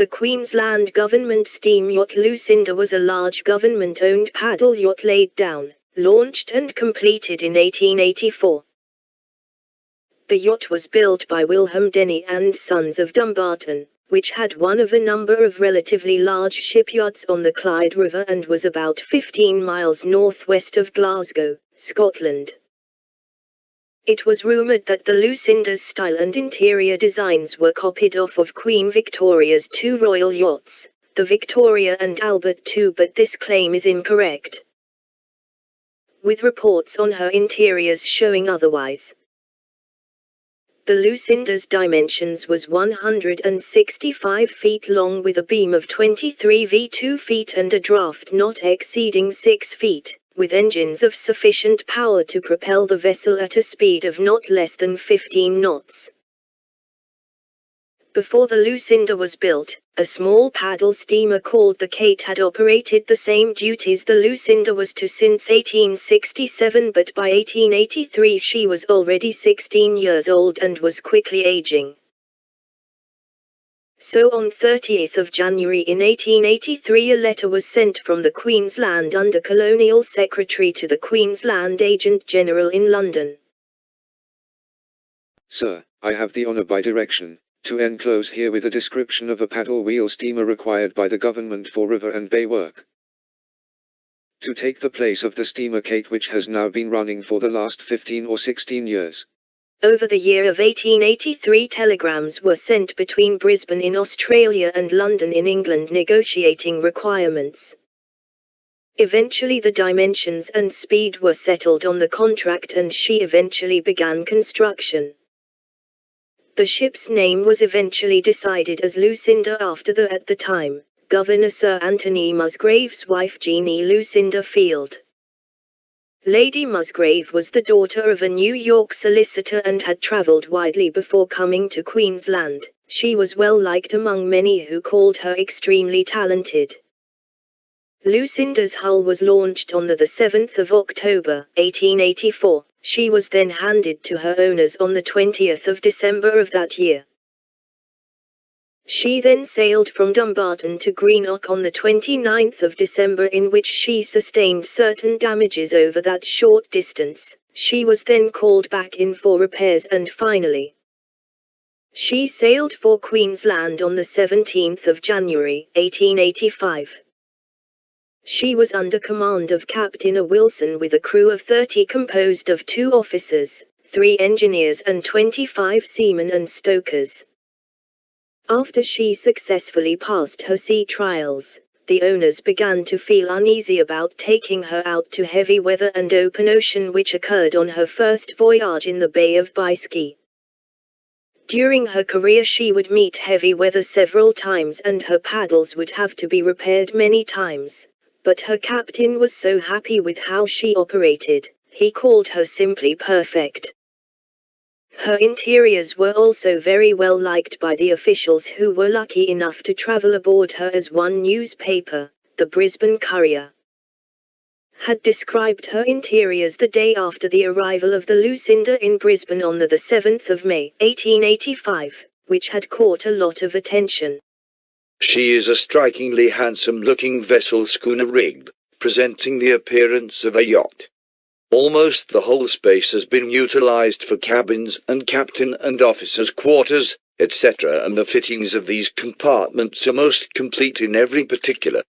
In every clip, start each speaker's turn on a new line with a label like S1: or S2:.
S1: The Queensland government steam yacht Lucinda was a large government-owned paddle yacht laid down, launched and completed in 1884. The yacht was built by Wilhelm Denny and Sons of Dumbarton, which had one of a number of relatively large shipyards on the Clyde River and was about 15 miles northwest of Glasgow, Scotland. It was rumoured that the Lucinda's style and interior designs were copied off of Queen Victoria's two royal yachts, the Victoria and Albert II, but this claim is incorrect, with reports on her interiors showing otherwise. The Lucinda's dimensions was 165 feet long with a beam of 23 v 2 feet and a draft not exceeding 6 feet, with engines of sufficient power to propel the vessel at a speed of not less than 15 knots. Before the Lucinda was built, a small paddle steamer called the Kate had operated the same duties the Lucinda was to since 1867, but by 1883 she was already 16 years old and was quickly aging. So on 30th of January in 1883 a letter was sent from the Queensland Under-Colonial Secretary to the Queensland Agent General in London.
S2: Sir, I have the honour by direction to enclose here with a description of a paddle wheel steamer required by the government for river and bay work, to take the place of the steamer Kate, which has now been running for the last 15 or 16 years.
S1: Over the year of 1883 telegrams were sent between Brisbane in Australia and London in England negotiating requirements. Eventually the dimensions and speed were settled on the contract and she eventually began construction. The ship's name was eventually decided as Lucinda after the, at the time, Governor Sir Anthony Musgrave's wife Jeannie Lucinda Field. Lady Musgrave was the daughter of a New York solicitor and had travelled widely before coming to Queensland. She was well liked among many who called her extremely talented. Lucinda's hull was launched on the 7th of October, 1884. She was then handed to her owners on the 20th of December of that year. She then sailed from Dumbarton to Greenock on the 29th of December, in which she sustained certain damages over that short distance. She was then called back in for repairs and finally she sailed for Queensland on the 17th of January, 1885. She was under command of Captain Wilson with a crew of 30 composed of 2 officers, 3 engineers and 25 seamen and stokers. After she successfully passed her sea trials, the owners began to feel uneasy about taking her out to heavy weather and open ocean, which occurred on her first voyage in the Bay of Biscay. During her career she would meet heavy weather several times and her paddles would have to be repaired many times. But her captain was so happy with how she operated, he called her simply perfect. Her interiors were also very well liked by the officials who were lucky enough to travel aboard her, as one newspaper, the Brisbane Courier, had described her interiors the day after the arrival of the Lucinda in Brisbane on the 7th of May, 1885, which had caught a lot of attention.
S3: She is a strikingly handsome-looking vessel, schooner-rigged, presenting the appearance of a yacht. Almost the whole space has been utilized for cabins and captain and officers' quarters, etc., and the fittings of these compartments are most complete in every particular.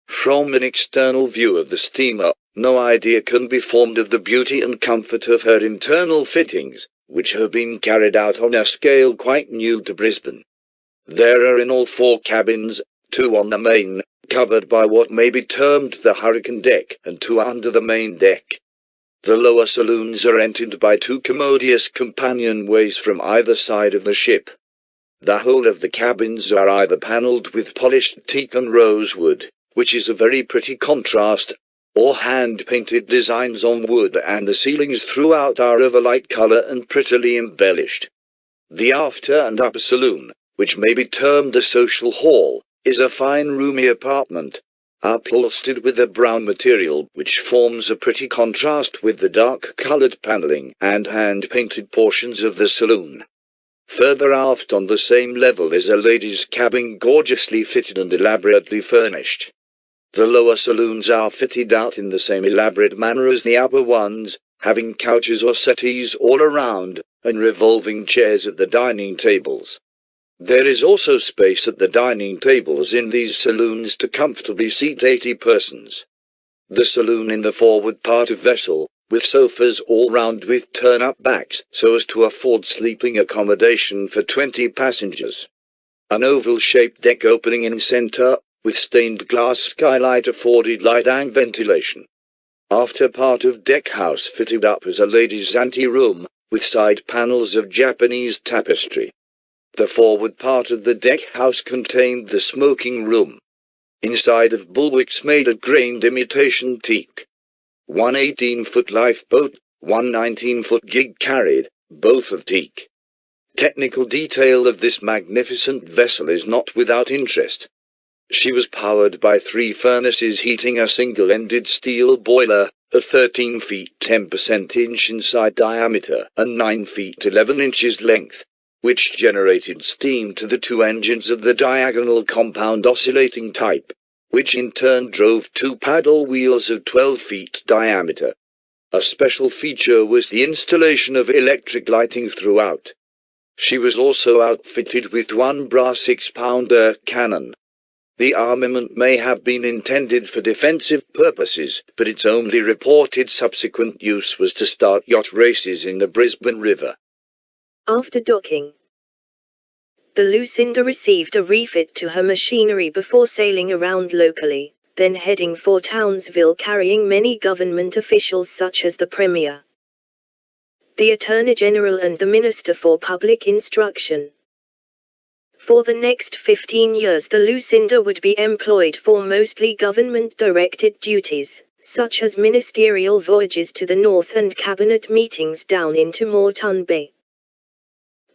S3: From an external view of the steamer, no idea can be formed of the beauty and comfort of her internal fittings, which have been carried out on a scale quite new to Brisbane. There are in all 4 cabins, 2 on the main, covered by what may be termed the hurricane deck, and 2 under the main deck. The lower saloons are entered by 2 commodious companionways from either side of the ship. The whole of the cabins are either panelled with polished teak and rosewood, which is a very pretty contrast, or hand-painted designs on wood, and the ceilings throughout are of a light colour and prettily embellished. The after and upper saloon, which may be termed a social hall, is a fine roomy apartment, upholstered with a brown material which forms a pretty contrast with the dark-coloured panelling and hand-painted portions of the saloon. Further aft on the same level is a ladies' cabin gorgeously fitted and elaborately furnished. The lower saloons are fitted out in the same elaborate manner as the upper ones, having couches or settees all around, and revolving chairs at the dining tables. There is also space at the dining tables in these saloons to comfortably seat 80 persons. The saloon in the forward part of vessel, with sofas all round with turn-up backs so as to afford sleeping accommodation for 20 passengers. An oval-shaped deck opening in centre, with stained glass skylight afforded light and ventilation. After part of deck house fitted up as a ladies' ante-room, with side panels of Japanese tapestry. The forward part of the deck house contained the smoking room. Inside of bulwarks made of grained imitation teak. One 18-foot lifeboat, one 19-foot gig carried, both of teak. Technical detail of this magnificent vessel is not without interest. She was powered by 3 furnaces heating a single-ended steel boiler, of 13 feet 10% inch inside diameter and 9 feet 11 inches length, which generated steam to the 2 engines of the diagonal compound oscillating type, which in turn drove 2 paddle wheels of 12 feet diameter. A special feature was the installation of electric lighting throughout. She was also outfitted with 1 brass 6-pounder cannon. The armament may have been intended for defensive purposes, but its only reported subsequent use was to start yacht races in the Brisbane River.
S1: After docking, the Lucinda received a refit to her machinery before sailing around locally, then heading for Townsville carrying many government officials such as the Premier, the Attorney General and the Minister for Public Instruction. For the next 15 years the Lucinda would be employed for mostly government-directed duties, such as ministerial voyages to the north and cabinet meetings down into Moreton Bay.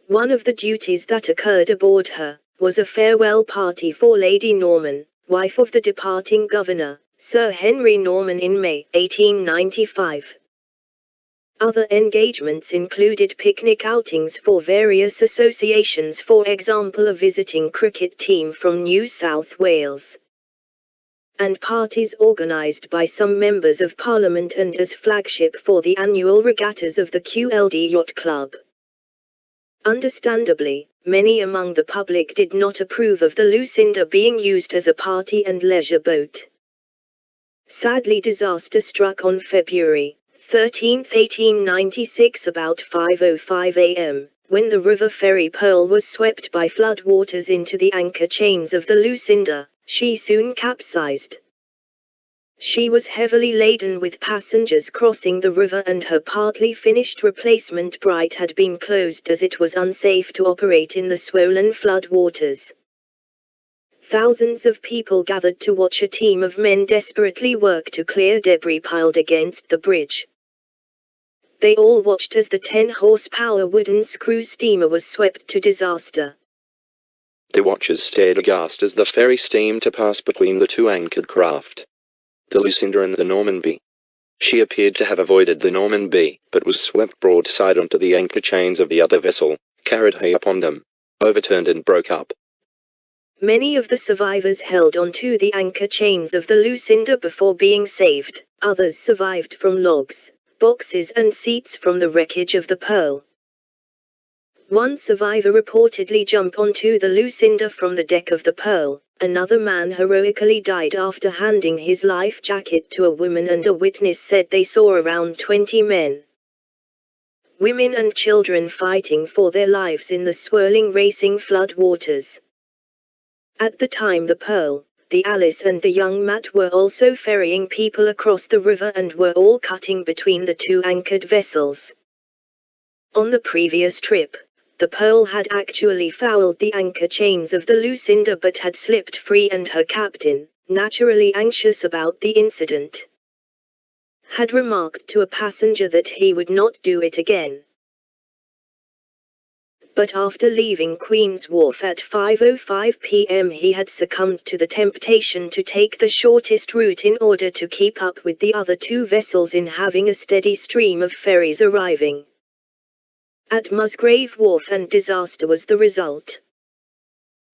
S1: One of the duties that occurred aboard her was a farewell party for Lady Norman, wife of the departing governor, Sir Henry Norman, in May 1895. Other engagements included picnic outings for various associations, for example a visiting cricket team from New South Wales, and parties organised by some members of Parliament and as flagship for the annual regattas of the QLD Yacht Club. Understandably, many among the public did not approve of the Lucinda being used as a party and leisure boat. Sadly, disaster struck on February 13, 1896 about 5:05 a.m., when the river ferry Pearl was swept by flood waters into the anchor chains of the Lucinda. She soon capsized. She was heavily laden with passengers crossing the river, and her partly finished replacement Bright had been closed as it was unsafe to operate in the swollen flood waters. Thousands of people gathered to watch a team of men desperately work to clear debris piled against the bridge. They all watched as the 10-horsepower wooden screw steamer was swept to disaster.
S4: The watchers stared aghast as the ferry steamed to pass between the 2 anchored craft, the Lucinda and the Norman B. She appeared to have avoided the Norman B, but was swept broadside onto the anchor chains of the other vessel, carried high upon them, overturned and broke up.
S1: Many of the survivors held onto the anchor chains of the Lucinda before being saved. Others survived from logs, boxes and seats from the wreckage of the Pearl. One survivor reportedly jumped onto the Lucinda from the deck of the Pearl. Another man heroically died after handing his life jacket to a woman, and a witness said they saw around 20 men, women and children fighting for their lives in the swirling racing flood waters. At the time the Pearl, the Alice and the young Matt were also ferrying people across the river and were all cutting between the 2 anchored vessels. On the previous trip, the Pearl had actually fouled the anchor chains of the Lucinda but had slipped free, and her captain, naturally anxious about the incident, had remarked to a passenger that he would not do it again. But after leaving Queen's Wharf at 5:05 p.m. he had succumbed to the temptation to take the shortest route in order to keep up with the other 2 vessels in having a steady stream of ferries arriving. at Musgrave Wharf, and disaster was the result.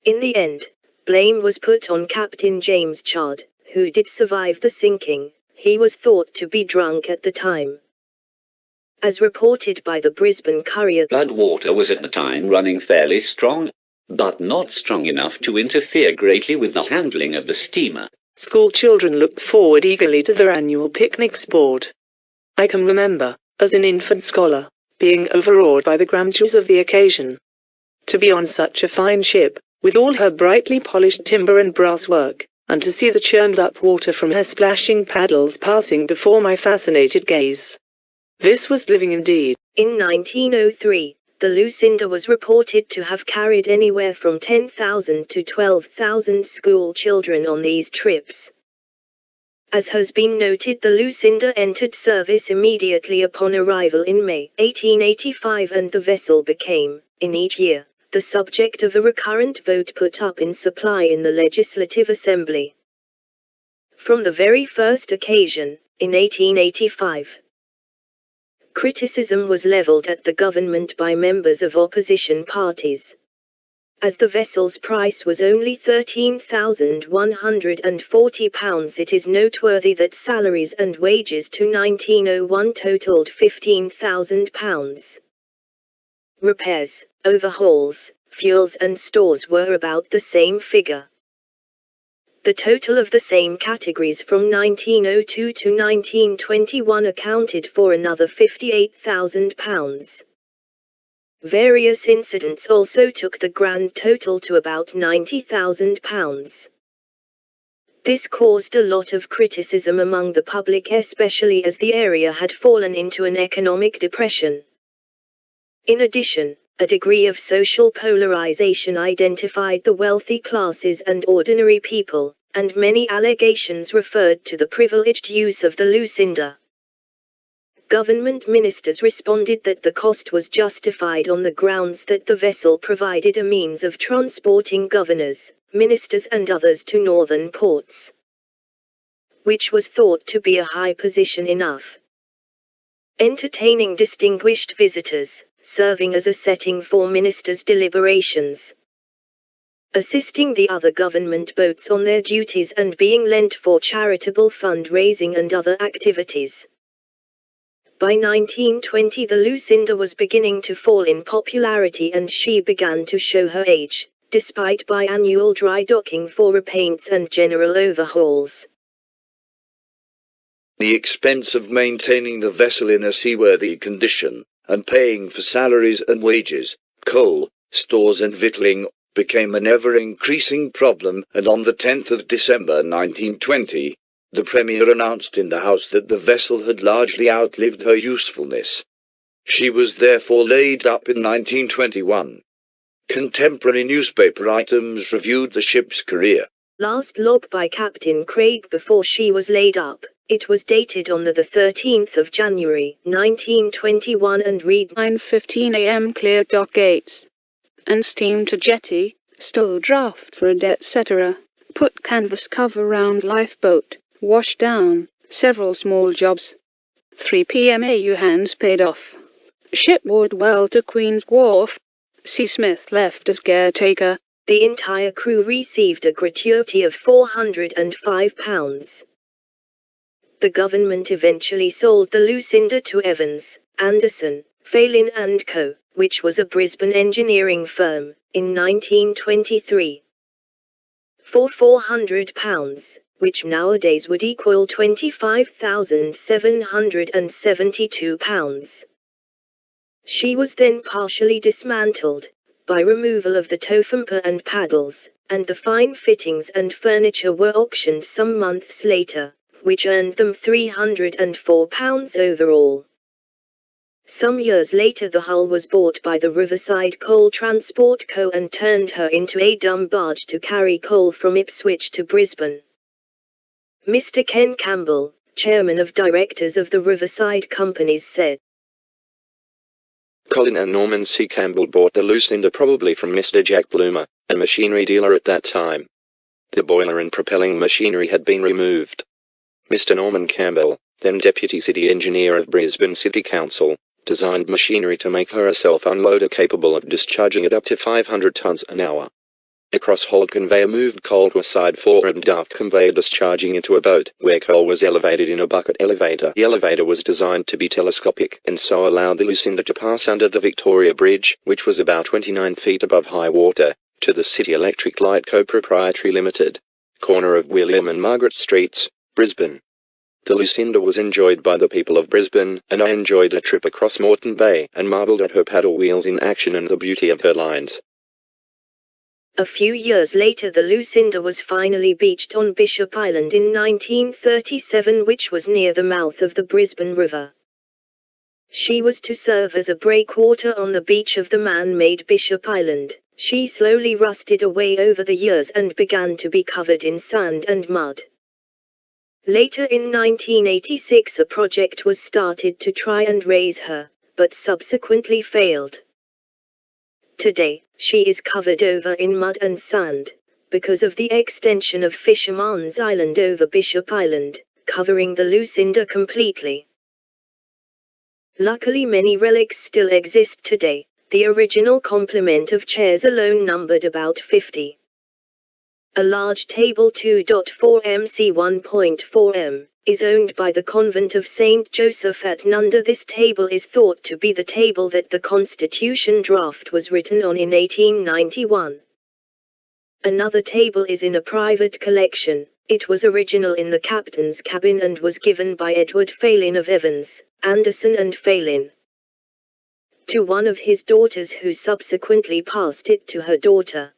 S1: In the end, blame was put on Captain James Chard, who did survive the sinking. He was thought to be drunk at the time. As reported by the Brisbane Courier,
S5: flood water was at the time running fairly strong, but not strong enough to interfere greatly with the handling of the steamer.
S6: School children looked forward eagerly to their annual picnic sport. I can remember, as an infant scholar, being overawed by the grandeurs of the occasion. To be on such a fine ship, with all her brightly polished timber and brass work, and to see the churned-up water from her splashing paddles passing before my fascinated gaze. This was living indeed.
S1: In 1903, the Lucinda was reported to have carried anywhere from 10,000 to 12,000 school children on these trips. As has been noted, the Lucinda entered service immediately upon arrival in May 1885, and the vessel became, in each year, the subject of a recurrent vote put up in supply in the Legislative Assembly. From the very first occasion, in 1885, criticism was levelled at the government by members of opposition parties. As the vessel's price was only £13,140, it is noteworthy that salaries and wages to 1901 totalled £15,000. Repairs, overhauls, fuels and stores were about the same figure. The total of the same categories from 1902 to 1921 accounted for another £58,000. Various incidents also took the grand total to about £90,000. This caused a lot of criticism among the public, especially as the area had fallen into an economic depression. In addition, a degree of social polarization identified the wealthy classes and ordinary people, and many allegations referred to the privileged use of the Lucinda. Government ministers responded that the cost was justified on the grounds that the vessel provided a means of transporting governors, ministers and others to northern ports, which was thought to be a high position enough. Entertaining distinguished visitors, serving as a setting for ministers' deliberations, assisting the other government boats on their duties, and being lent for charitable fund-raising and other activities. By 1920 the Lucinda was beginning to fall in popularity, and she began to show her age, despite biannual dry docking for repaints and general overhauls.
S3: The expense of maintaining the vessel in a seaworthy condition, and paying for salaries and wages, coal, stores and victualling, became an ever-increasing problem, and on the 10th of December 1920, the Premier announced in the House that the vessel had largely outlived her usefulness. She was therefore laid up in 1921. Contemporary newspaper items reviewed the ship's career.
S1: Last log by Captain Craig before she was laid up. It was dated on the 13th of January, 1921, and read:
S7: 9:15 a.m. cleared dock gates and steamed to jetty, stowed draft for a debt, etc. Put canvas cover round lifeboat, washed down, several small jobs. 3 p.m. AU hands paid off. Shipboard well to Queen's Wharf. C. Smith left as caretaker.
S1: The entire crew received a gratuity of £405. The government eventually sold the Lucinda to Evans, Anderson, Phelan & Co., which was a Brisbane engineering firm, in 1923. For £400, which nowadays would equal £25,772. She was then partially dismantled, by removal of the towfumper and paddles, and the fine fittings and furniture were auctioned some months later, which earned them £304 overall. Some years later the hull was bought by the Riverside Coal Transport Co. and turned her into a dumb barge to carry coal from Ipswich to Brisbane. Mr. Ken Campbell, chairman of directors of the Riverside Companies, said,
S4: Colin and Norman C. Campbell bought the Lucinda probably from Mr. Jack Bloomer, a machinery dealer at that time. The boiler and propelling machinery had been removed. Mr. Norman Campbell, then Deputy City Engineer of Brisbane City Council, designed machinery to make her a self-unloader capable of discharging at up to 500 tons an hour. A cross-hold conveyor moved coal to a side forward aft conveyor discharging into a boat, where coal was elevated in a bucket elevator. The elevator was designed to be telescopic, and so allowed the Lucinda to pass under the Victoria Bridge, which was about 29 feet above high water, to the City Electric Light Co. Proprietary Limited, corner of William and Margaret Streets, Brisbane. The Lucinda was enjoyed by the people of Brisbane, and I enjoyed a trip across Moreton Bay and marvelled at her paddle wheels in action and the beauty of her lines.
S1: A few years later the Lucinda was finally beached on Bishop Island in 1937, which was near the mouth of the Brisbane River. She was to serve as a breakwater on the beach of the man-made Bishop Island. She slowly rusted away over the years and began to be covered in sand and mud. Later in 1986 a project was started to try and raise her, but subsequently failed. Today, she is covered over in mud and sand, because of the extension of Fisherman's Island over Bishop Island, covering the Lucinda completely. Luckily many relics still exist today. The original complement of chairs alone numbered about 50. A large table 2.4 MC 1.4 m, is owned by the convent of St. Joseph at Nunda. This table is thought to be the table that the Constitution draft was written on in 1891. Another table is in a private collection. It was original in the captain's cabin and was given by Edward Phelan of Evans, Anderson and Phelan to one of his daughters, who subsequently passed it to her daughter.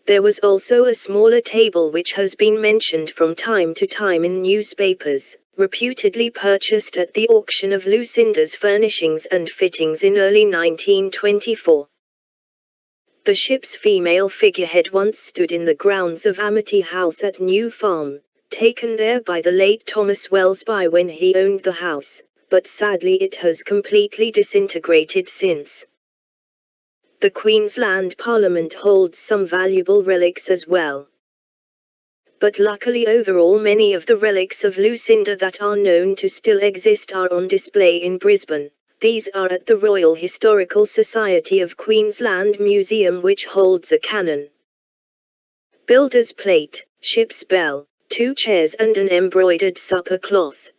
S1: There was also a smaller table which has been mentioned from time to time in newspapers, reputedly purchased at the auction of Lucinda's furnishings and fittings in early 1924. The ship's female figurehead once stood in the grounds of Amity House at New Farm, taken there by the late Thomas Wellesby when he owned the house, but sadly it has completely disintegrated since. The Queensland Parliament holds some valuable relics as well. But luckily overall many of the relics of Lucinda that are known to still exist are on display in Brisbane. These are at the Royal Historical Society of Queensland Museum, which holds a cannon, builder's plate, ship's bell, 2 chairs and an embroidered supper cloth.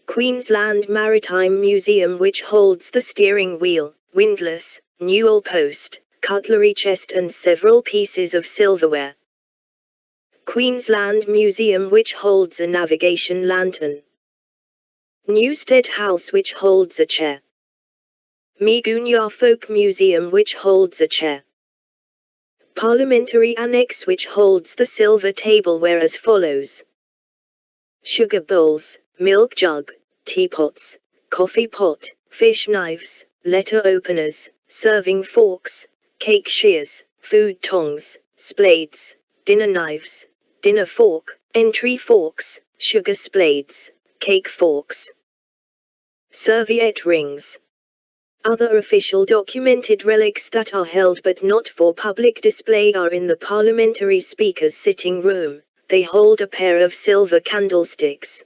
S1: Queensland Maritime Museum, which holds the steering wheel, windlass, newel post, cutlery chest and several pieces of silverware. Queensland Museum, which holds a navigation lantern. Newstead House, which holds a chair. Meegoonja Folk Museum, which holds a chair. Parliamentary Annex, which holds the silver tableware as follows: sugar bowls, milk jug, teapots, coffee pot, fish knives, letter openers, serving forks, cake shears, food tongs, splades, dinner knives, dinner fork, entry forks, sugar splades, cake forks, serviette rings. Other official documented relics that are held but not for public display are in the parliamentary speaker's sitting room. They hold a pair of silver candlesticks.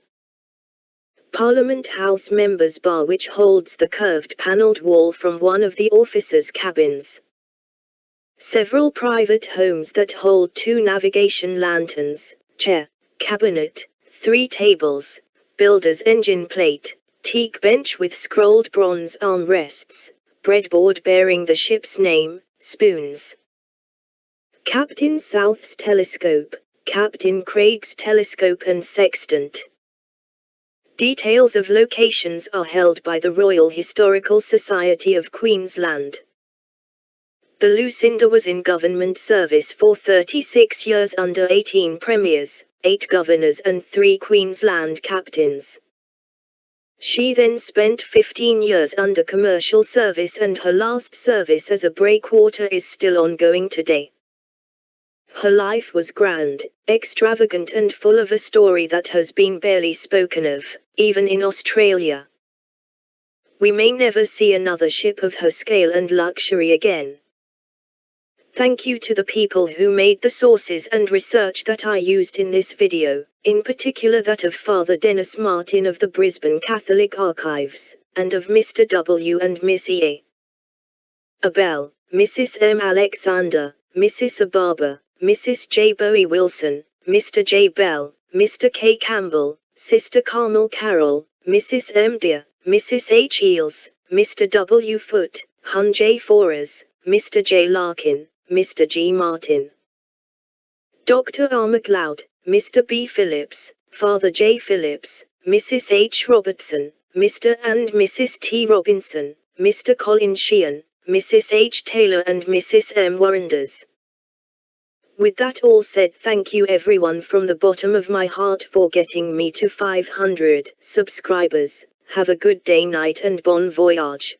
S1: Parliament House Members' Bar, which holds the curved panelled wall from one of the officers' cabins. Several private homes that hold 2 navigation lanterns, chair, cabinet, 3 tables, builder's engine plate, teak bench with scrolled bronze armrests, breadboard bearing the ship's name, spoons. Captain South's telescope, Captain Craig's telescope and sextant. Details of locations are held by the Royal Historical Society of Queensland. The Lucinda was in government service for 36 years under 18 premiers, 8 governors and 3 Queensland captains. She then spent 15 years under commercial service, and her last service as a breakwater is still ongoing today. Her life was grand, extravagant and full of a story that has been barely spoken of, even in Australia. We may never see another ship of her scale and luxury again. Thank you to the people who made the sources and research that I used in this video, in particular that of Father Dennis Martin of the Brisbane Catholic Archives. and of Mr. W. and Miss E. Abel, Mrs. M. Alexander, Mrs. Ababa, Mrs. J. Bowie Wilson, Mr. J. Bell, Mr. K. Campbell, Sister Carmel Carroll, Mrs. M. Deer, Mrs. H. Eels, Mr. W. Foote, Hun J. Forers, Mr. J. Larkin, Mr. G. Martin, Dr. R. MacLeod, Mr. B. Phillips, Father J. Phillips, Mrs. H. Robertson, Mr. and Mrs. T. Robinson, Mr. Colin Sheehan, Mrs. H. Taylor and Mrs. M. Warrenders. With that all said, thank you everyone from the bottom of my heart for getting me to 500 subscribers. Have a good day, night and bon voyage.